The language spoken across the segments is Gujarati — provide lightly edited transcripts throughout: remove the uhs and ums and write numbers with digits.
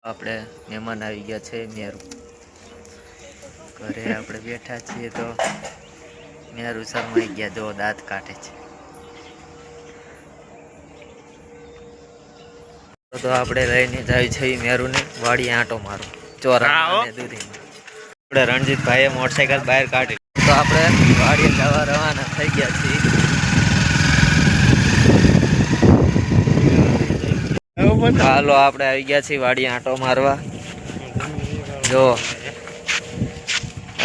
આપણે મહેમાન આવી ગયા છે મેરુ ઘરે આપણે બેઠા છીએ તો મેરુ શરમાઈ ગયા જો દાંત કાઢે છે તો આપણે લઈને જાય છે મેરુને વાડી આંટો મારો ચોરા અને દૂધીમાં આપણે રણજીતભાઈએ મોટરસાઇકલ બહાર કાઢી તો આપણે વાડીએ જવા રવાના થઈ ગયા છીએ હાલો આપણે આવી ગયા છીએ વાડી આંટો મારવા જો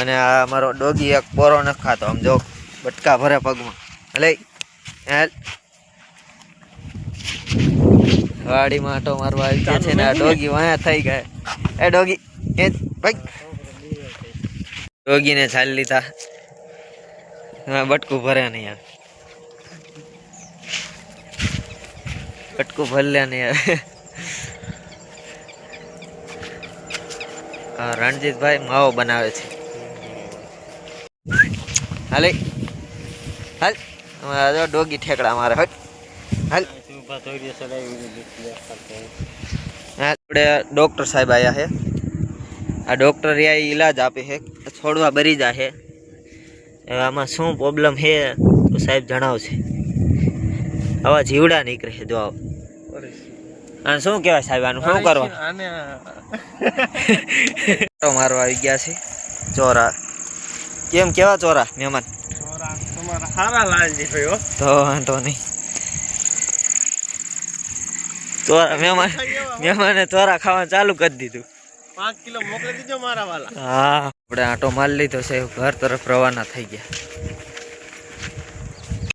અને આ અમારો ડોગી એક પોરો ન ખાતો આમ જો બટકા ભરે પગમાં લઈ હેલ વાડીમાં આંટો મારવા આવી ગયા છે ને આ ડોગી વાયા થઈ ગયા એ ડોગી એ ભાઈ ડોગીને ચાલી લીધા બટકું ભરે નહીં આવે બટકું ભરલ્યા નહીં આવે રણજીતભાઈ માવો બનાવે છે હાલે હાલ ડોગી ઠેકડા મારે હટ હાલ આપણે ડોક્ટર સાહેબ આવ્યા છે આ ડોક્ટર ઈલાજ આપે છે છોડવા બરી જાય છે આમાં શું પ્રોબ્લેમ છે તો સાહેબ જણાવશે આવા જીવડા નીકળે છે જો આને શું કહેવાય સાહેબ આનું શું કરવા મારવા આવી ગયા છે ચોરા કેમ કેવા ચોરા મહેમાન તો વાંધો નહીં ચોરા મહેમાને ચોરા ખાવાનું ચાલુ કરી દીધું 5 કિલો મોકલી દીજો મારા વાલા હા આપણે આંટો મારી લીધો છે ઘર તરફ રવાના થઈ ગયા